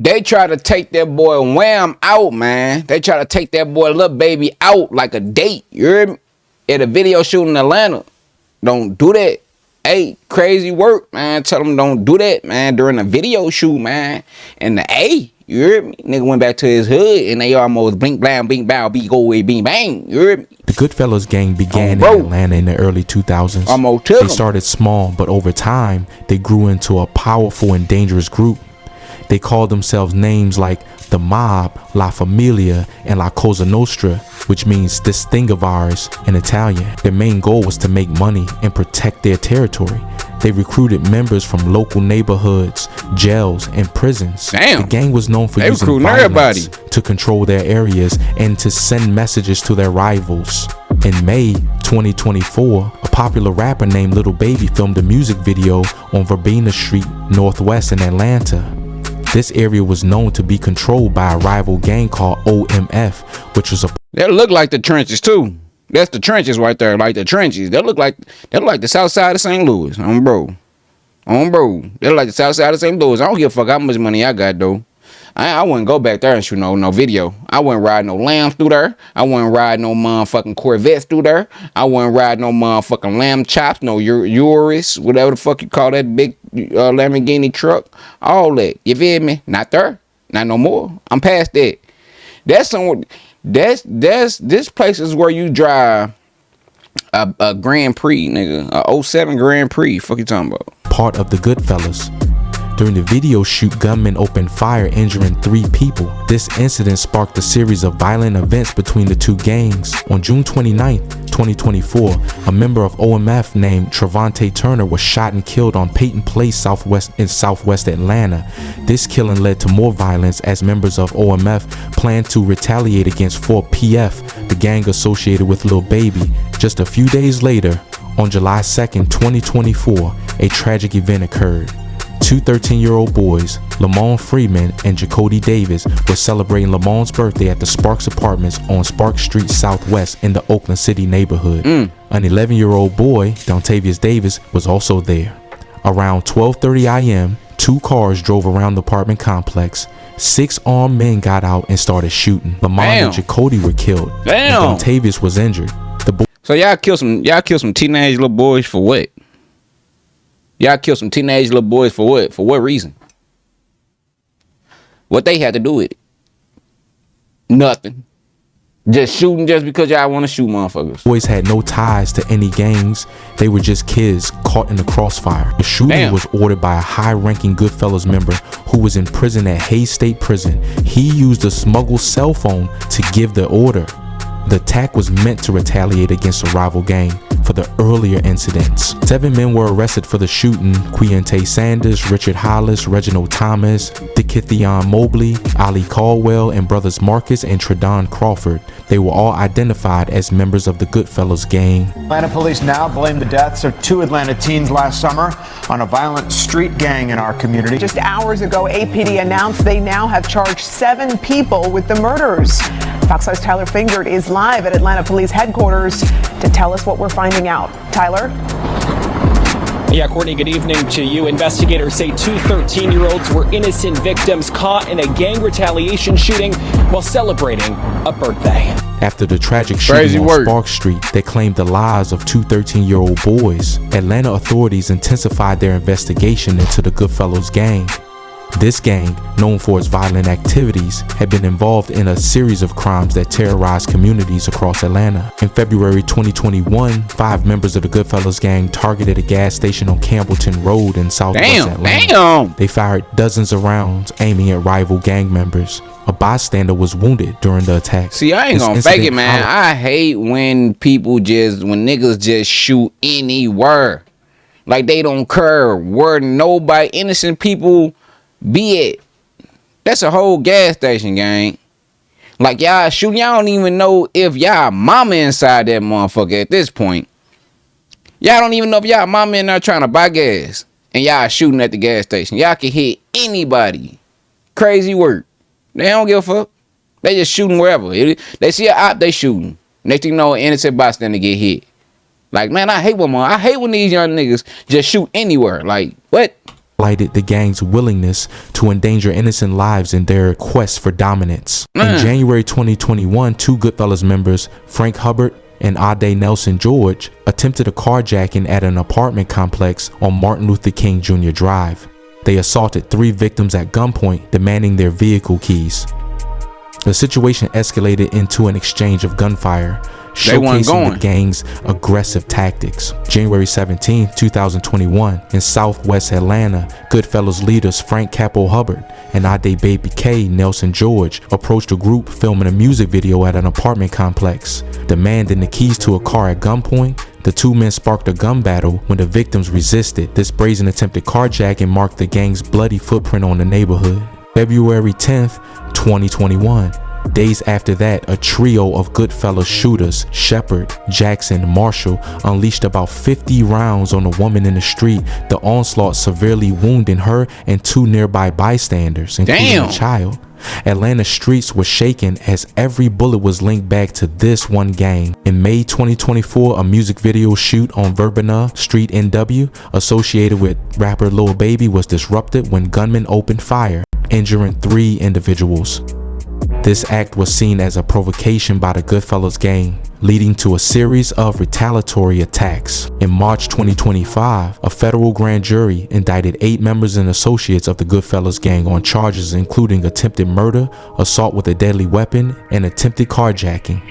They try to take that boy Wham out, man. They try to take that boy little baby out like a date. You heard me? At a video shoot in Atlanta. Don't do that. Hey, crazy work, man. Tell them don't do that, man, during a video shoot, man. And you heard me? Nigga went back to his hood and they almost blink, blam, bing, bow, beat, go away, bing, bang. You heard me? The Goodfellas gang began in Atlanta in the early 2000s. They started small, but over time, they grew into a powerful and dangerous group. They called themselves names like the Mob, La Familia, and La Cosa Nostra, which means this thing of ours in Italian. Their main goal was to make money and protect their territory. They recruited members from local neighborhoods, jails, and prisons. Damn. The gang was known for using violence to control their areas and to send messages to their rivals. In May 2024, a popular rapper named Lil Baby filmed a music video on Verbena Street Northwest in Atlanta. This area was known to be controlled by a rival gang called OMF, which was a... That look like the trenches too. That's the trenches right there, like the trenches. They look like the south side of St. Louis. Bro. They look like the south side of St. Louis. I don't give a fuck how much money I got though. I wouldn't go back there and shoot no video. I wouldn't ride no Lambs through there. I wouldn't ride no motherfucking Corvettes through there. I wouldn't ride no motherfucking lamb chops, no Urus, whatever the fuck you call that big Lamborghini truck. All that. You feel me? Not there. Not no more. I'm past that. This place is where you drive a Grand Prix, nigga. A 07 Grand Prix. Fuck you talking about? Part of the Goodfellas. During the video shoot, gunmen opened fire, injuring 3 people. This incident sparked a series of violent events between the two gangs. On June 29, 2024, a member of OMF named Trevante Turner was shot and killed on Peyton Place, southwest Atlanta. This killing led to more violence as members of OMF planned to retaliate against 4PF, the gang associated with Lil Baby. Just a few days later, on July 2nd, 2024, a tragic event occurred. 2 13-year-old boys, Lamont Freeman and Jacody Davis, were celebrating Lamont's birthday at the Sparks Apartments on Sparks Street Southwest in the Oakland City neighborhood. An 11-year-old boy, Dontavius Davis, was also there. Around 12:30 a.m., 2 cars drove around the apartment complex. 6 armed men got out and started shooting. Lamont and Jacody were killed. And Dontavius was injured. So y'all killed some teenage little boys for what? Y'all killed some teenage little boys for what? For what reason? What they had to do with it? Nothing. Just shooting just because y'all want to shoot motherfuckers. Boys had no ties to any gangs. They were just kids caught in the crossfire. The shooting was ordered by a high-ranking Goodfellas member who was in prison at Hayes State Prison. He used a smuggled cell phone to give the order. The attack was meant to retaliate against a rival gang for the earlier incidents. 7 men were arrested for the shooting: Quinte Sanders, Richard Hollis, Reginald Thomas, Dicithion Mobley, Ali Caldwell, and brothers Marcus and Tredon Crawford. They were all identified as members of the Goodfellas gang. Atlanta police now blame the deaths of 2 Atlanta teens last summer on a violent street gang in our community. Just hours ago, APD announced they now have charged 7 people with the murders. Fox 5's Tyler Fingert is live at Atlanta Police Headquarters to tell us what we're finding out. Tyler? Yeah, Courtney, good evening to you. Investigators say 2 13-year-olds were innocent victims caught in a gang retaliation shooting while celebrating a birthday. After the tragic shooting on Sparks Street, they claimed the lives of 2 13-year-old boys. Atlanta authorities intensified their investigation into the Goodfellas gang. This gang, known for its violent activities, had been involved in a series of crimes that terrorized communities across Atlanta. In February 2021, 5 members of the Goodfellas gang targeted a gas station on Campbellton Road in southwest Atlanta. They fired dozens of rounds aiming at rival gang members. A bystander was wounded during the attack. See, I ain't gonna fake it, man. I hate when niggas just shoot anywhere. Like they don't care where nobody, innocent people be it. That's a whole gas station, gang. Like y'all shooting, y'all don't even know if y'all mama inside that motherfucker at this point. Y'all don't even know if y'all mama in there trying to buy gas and y'all shooting at the gas station. Y'all can hit anybody. Crazy work. They don't give a fuck. They just shooting wherever. They see a op, they shooting. Next thing you know, an innocent bystander get hit. Like, man, I hate when these young niggas just shoot anywhere. Like, what? highlighted the gang's willingness to endanger innocent lives in their quest for dominance. In January 2021, two Goodfellas members, Frank Hubbard and Ade Nelson George, attempted a carjacking at an apartment complex on Martin Luther King Jr. Drive. They assaulted 3 victims at gunpoint, demanding their vehicle keys. The situation escalated into an exchange of gunfire, showcasing the gang's aggressive tactics. January 17, 2021, in southwest Atlanta, Goodfellas leaders Frank Capo Hubbard and Ade Baby K Nelson George approached a group filming a music video at an apartment complex. Demanding the keys to a car at gunpoint, the two men sparked a gun battle when the victims resisted. This brazen attempted carjacking marked the gang's bloody footprint on the neighborhood. February 10th, 2021. Days after that, a trio of Goodfellas shooters, Shepard, Jackson, Marshall, unleashed about 50 rounds on a woman in the street, the onslaught severely wounding her and 2 nearby bystanders, including a child. Atlanta streets were shaken as every bullet was linked back to this one gang. In May 2024, a music video shoot on Verbena Street NW associated with rapper Lil Baby was disrupted when gunmen opened fire, injuring 3 individuals. This act was seen as a provocation by the Goodfellas gang, leading to a series of retaliatory attacks. In March 2025, a federal grand jury indicted 8 members and associates of the Goodfellas gang on charges including attempted murder, assault with a deadly weapon, and attempted carjacking.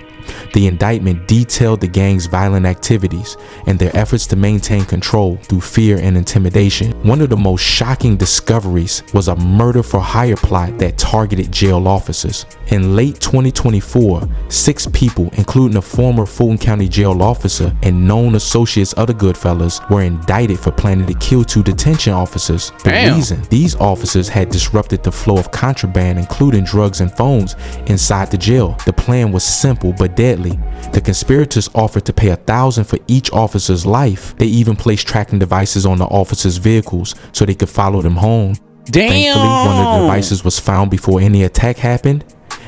The indictment detailed the gang's violent activities and their efforts to maintain control through fear and intimidation. One of the most shocking discoveries was a murder-for-hire plot that targeted jail officers. In late 2024, 6 people, including a former Fulton County jail officer and known associates of the Goodfellas, were indicted for planning to kill 2 detention officers. The reason: these officers had disrupted the flow of contraband, including drugs and phones, inside the jail. The plan was simple but deadly. The conspirators offered to pay $1,000 for each officer's life. They even placed tracking devices on the officers' vehicles so they could follow them home. Thankfully, one of the devices was found before any attack happened,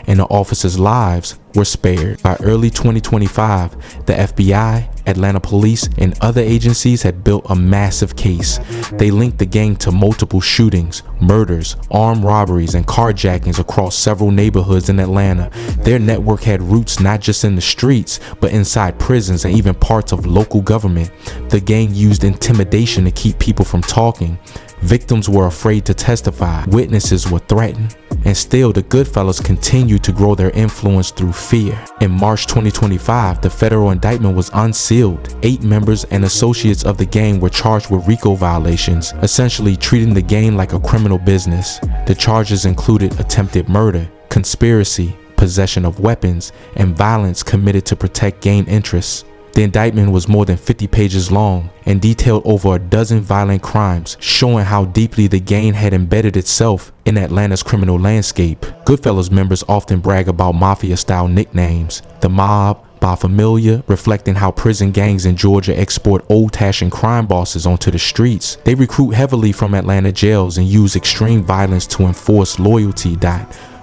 and the officers' lives were spared. By early 2025, the FBI, Atlanta police, and other agencies had built a massive case. They linked the gang to multiple shootings, murders, armed robberies, and carjackings across several neighborhoods in Atlanta. Their network had roots not just in the streets, but inside prisons and even parts of local government. The gang used intimidation to keep people from talking. Victims were afraid to testify, witnesses were threatened, and still the Goodfellas continued to grow their influence through fear. In March 2025, the federal indictment was unsealed. 8 members and associates of the gang were charged with RICO violations, essentially treating the gang like a criminal business. The charges included attempted murder, conspiracy, possession of weapons, and violence committed to protect gang interests. The indictment was more than 50 pages long and detailed over a dozen violent crimes, showing how deeply the gang had embedded itself in Atlanta's criminal landscape. Goodfellas members often brag about mafia-style nicknames: the Mob, Bafamilia, reflecting how prison gangs in Georgia export old-fashioned crime bosses onto the streets. They recruit heavily from Atlanta jails and use extreme violence to enforce loyalty.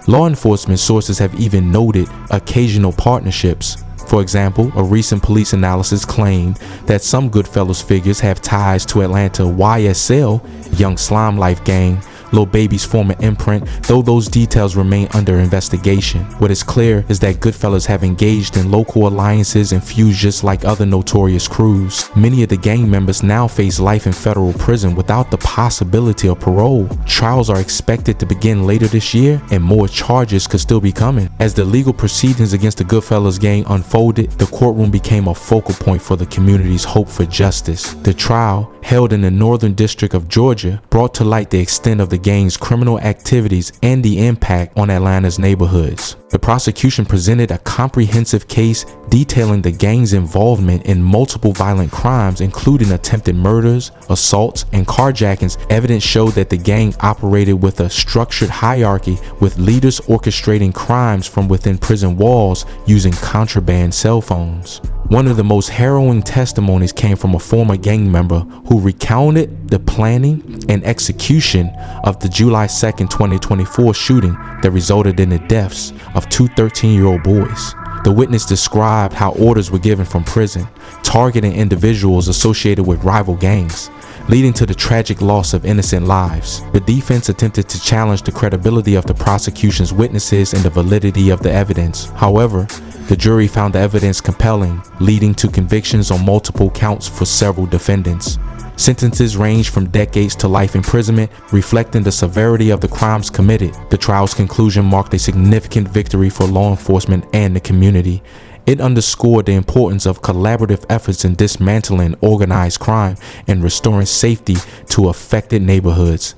Law enforcement sources have even noted occasional partnerships. For example, a recent police analysis claimed that some Goodfellas figures have ties to Atlanta YSL, Young Slime Life Gang, Lil Baby's former imprint, though those details remain under investigation. What is clear is that Goodfellas have engaged in local alliances and fused just like other notorious crews. Many of the gang members now face life in federal prison without the possibility of parole. Trials are expected to begin later this year, and more charges could still be coming. As the legal proceedings against the Goodfellas gang unfolded, the courtroom became a focal point for the community's hope for justice. The trial, held in the Northern District of Georgia, brought to light the extent of the gang's criminal activities and the impact on Atlanta's neighborhoods. The prosecution presented a comprehensive case detailing the gang's involvement in multiple violent crimes, including attempted murders, assaults, and carjackings. Evidence showed that the gang operated with a structured hierarchy, with leaders orchestrating crimes from within prison walls using contraband cell phones. One of the most harrowing testimonies came from a former gang member who recounted the planning and execution of the July 2nd, 2024 shooting that resulted in the deaths of 2 13-year-old boys. The witness described how orders were given from prison, targeting individuals associated with rival gangs, leading to the tragic loss of innocent lives. The defense attempted to challenge the credibility of the prosecution's witnesses and the validity of the evidence. However, the jury found the evidence compelling, leading to convictions on multiple counts for several defendants. Sentences range from decades to life imprisonment, reflecting the severity of the crimes committed. The trial's conclusion marked a significant victory for law enforcement and the community. It underscored the importance of collaborative efforts in dismantling organized crime and restoring safety to affected neighborhoods.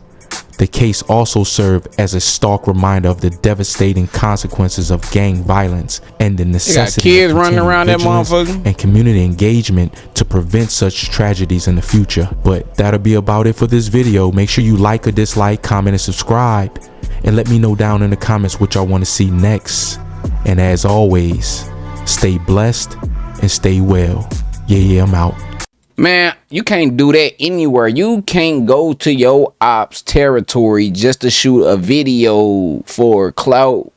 The case also served as a stark reminder of the devastating consequences of gang violence and the necessity kids of running around that vigilance motherfucker and community engagement to prevent such tragedies in the future. But that'll be about it for this video. Make sure you like or dislike, comment, and subscribe, and let me know down in the comments what y'all want to see next. And as always, stay blessed and stay well. Yeah, I'm out. Man, you can't do that anywhere. You can't go to your ops territory just to shoot a video for clout,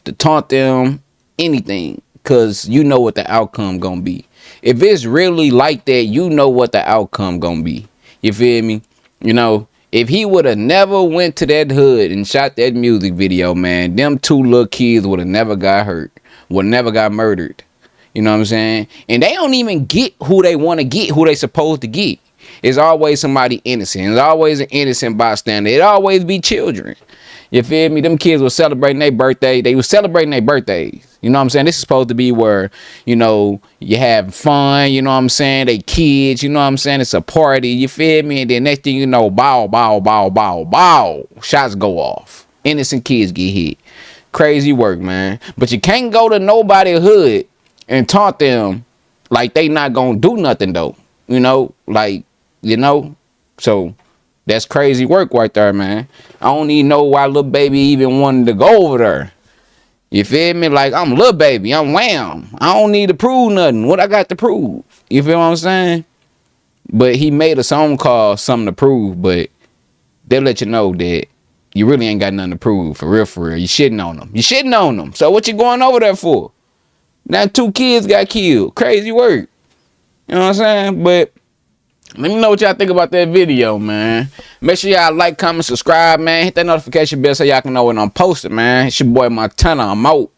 to taunt them, anything, because you know what the outcome gonna be. If it's really like that, you know what the outcome gonna be. You feel me? You know, if he would have never went to that hood and shot that music video, man, them two little kids would have never got hurt, would never got murdered. You know what I'm saying? And they don't even get who they want to get, who they supposed to get. It's always somebody innocent. It's always an innocent bystander. It always be children. You feel me? Them kids were celebrating their birthday. They were celebrating their birthdays. You know what I'm saying? This is supposed to be where, you know, you have fun. You know what I'm saying? They kids. You know what I'm saying? It's a party. You feel me? And then next thing you know, bow, bow, bow, bow, bow. Shots go off. Innocent kids get hit. Crazy work, man. But you can't go to nobody's hood and taunt them like they not gonna do nothing though, you know, like, you know, so that's crazy work right there, man. I don't even know why little baby even wanted to go over there. You feel me? Like, I'm little baby, I'm wham. I don't need to prove nothing. What I got to prove? You feel what I'm saying? But he made a song called Something to Prove, but they'll let you know that you really ain't got nothing to prove, for real, for real. You shitting on them. You shitting on them. So what you going over there for? Now 2 kids got killed. Crazy work. You know what I'm saying? But let me know what y'all think about that video, man. Make sure y'all like, comment, subscribe, man. Hit that notification bell so y'all can know when I'm posting, man. It's your boy Montana. I'm out.